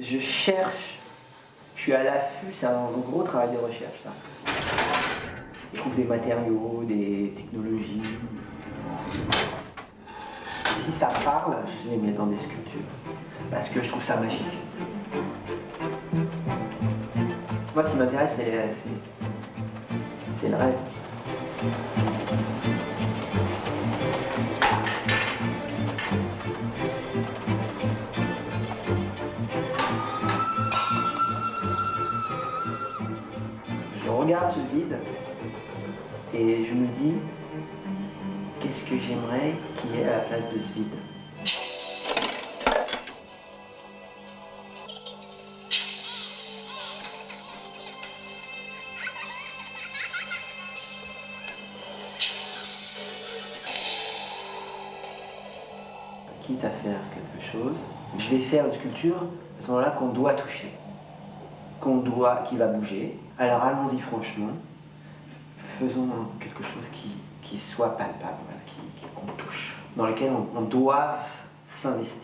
Je cherche, je suis à l'affût, c'est un gros travail de recherche ça. Je trouve des matériaux, des technologies. Si ça parle, je les mets dans des sculptures, parce que je trouve ça magique. Moi, ce qui m'intéresse, c'est le rêve. Je regarde ce vide et je me dis, qu'est-ce que j'aimerais qu'il y ait à la place de ce vide? Quitte à faire quelque chose, je vais faire une sculpture à ce moment-là qu'on doit toucher, qui va bouger. Alors allons-y franchement, faisons quelque chose qui soit palpable, voilà, qu'on touche, dans lequel on doit s'investir.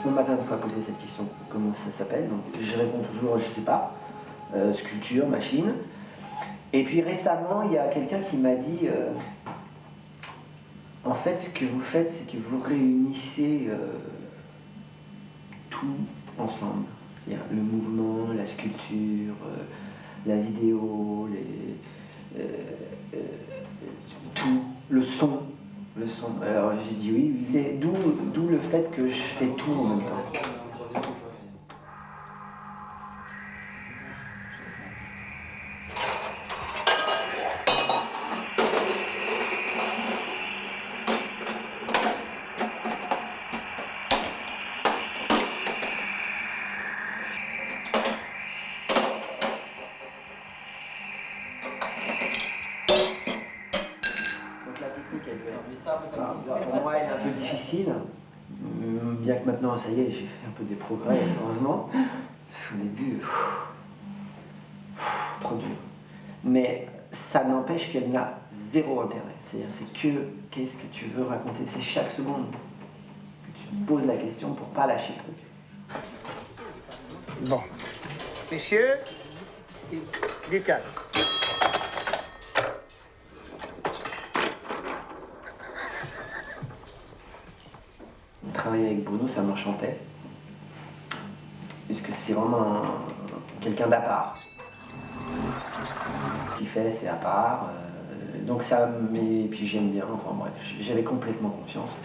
On m'a plein de fois posé cette question, comment ça s'appelle, donc je réponds toujours, je sais pas, sculpture, machine. Et puis récemment, il y a quelqu'un qui m'a dit, en fait, ce que vous faites, c'est que vous réunissez tout ensemble. C'est-à-dire le mouvement, la sculpture, la vidéo, tout, le son. Alors j'ai dit oui, c'est d'où le fait que je fais tout en même temps. Donc la technique, elle peut être, pour moi, elle est un peu difficile, bien que maintenant, ça y est, j'ai fait un peu des progrès, heureusement. Au début, trop dur. Mais ça n'empêche qu'elle n'a zéro intérêt. C'est-à-dire, c'est que, qu'est-ce que tu veux raconter? C'est chaque seconde que tu te poses la question pour pas lâcher le truc. Bon. Messieurs, du calme. Travailler avec Bruno, ça m'enchantait. Puisque c'est vraiment quelqu'un d'à part. Ce qu'il fait, c'est à part. Donc ça, mais puis j'aime bien, enfin bref, j'avais complètement confiance.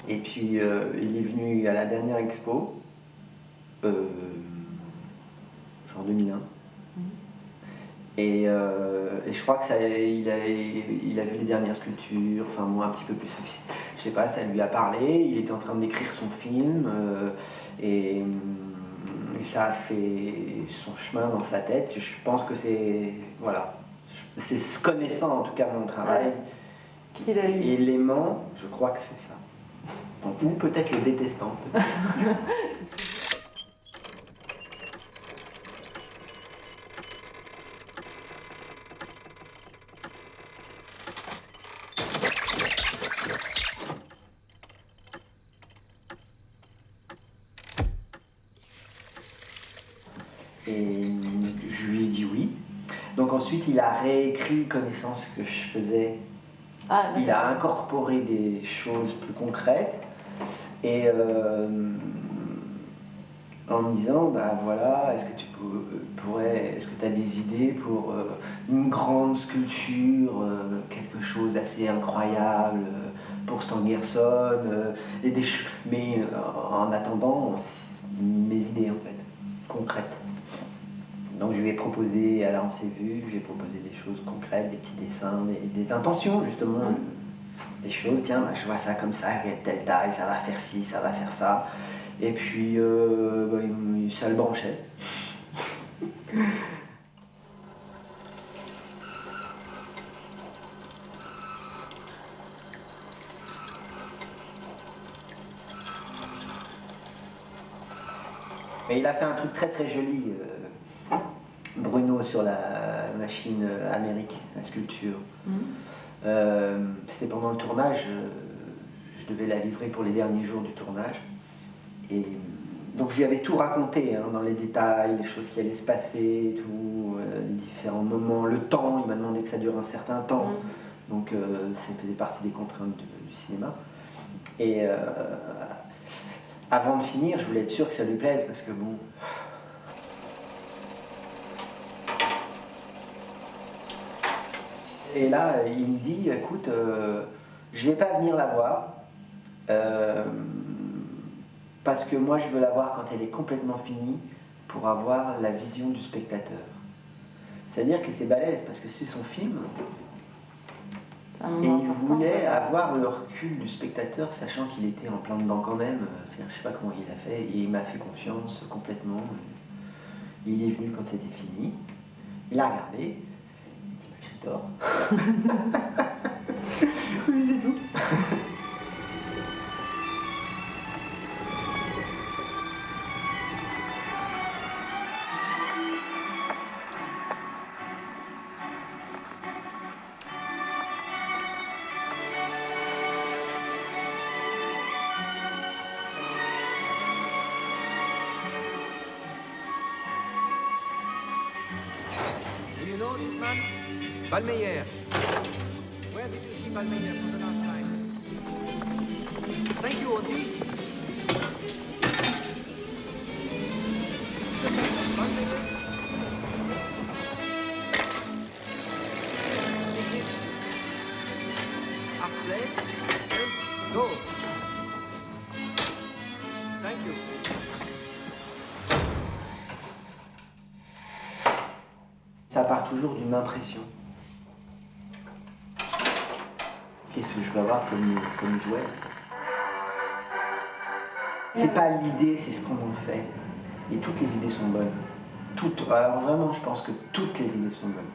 Et puis il est venu à la dernière expo, genre 2001. Et je crois que ça, il a vu les dernières sculptures, enfin moi un petit peu plus sophistiqué, je sais pas, ça lui a parlé, il était en train d'écrire son film, et ça a fait son chemin dans sa tête. Je pense que c'est, voilà, c'est connaissant en tout cas mon travail, qu'il a eu. et l'aimant, je crois que c'est ça. Ou peut-être le détestant. Peut-être. Et je lui ai dit oui. Donc ensuite, il a réécrit connaissant ce que je faisais. Il a incorporé des choses plus concrètes. Et en me disant, bah voilà, est-ce que tu pourrais, est-ce que tu as des idées pour une grande sculpture, quelque chose d'assez incroyable pour Stangerson, mais en attendant, mes idées en fait, concrètes. Donc je lui ai proposé, alors on s'est vu, je lui ai proposé des choses concrètes, des petits dessins, des intentions justement, des choses, tiens, bah, je vois ça comme ça, telle taille, ça va faire ci, ça va faire ça. Et puis bah, ça le branchait. Mais il a fait un truc très très joli, Bruno, sur la machine amérique, la sculpture. C'était pendant le tournage, je devais la livrer pour les derniers jours du tournage. Et donc je lui avais tout raconté, hein, dans les détails, les choses qui allaient se passer, tout, les différents moments, le temps. Il m'a demandé que ça dure un certain temps. Donc ça faisait partie des contraintes du cinéma. Et avant de finir, je voulais être sûr que ça lui plaise, parce que bon... Et là, il me dit, écoute, je ne vais pas venir la voir, parce que moi je veux la voir quand elle est complètement finie, pour avoir la vision du spectateur. C'est-à-dire que c'est balèze, parce que c'est son film, et il voulait avoir le recul du spectateur, sachant qu'il était en plein dedans quand même. Je ne sais pas comment il a fait, et il m'a fait confiance complètement. Il est venu quand c'était fini, il a regardé, il dit bah, j'adore. Oui, c'est tout. Do you know this man? Ballmeyer. Where did you see Ballmeyer for the last time? Thank you, Oti. Ballmeyer. Après, and go. Thank you. Ça part toujours d'une impression. Qu'est-ce que je peux avoir comme jouet? C'est pas l'idée, c'est ce qu'on en fait. Et toutes les idées sont bonnes. Toutes. Alors vraiment, je pense que toutes les idées sont bonnes.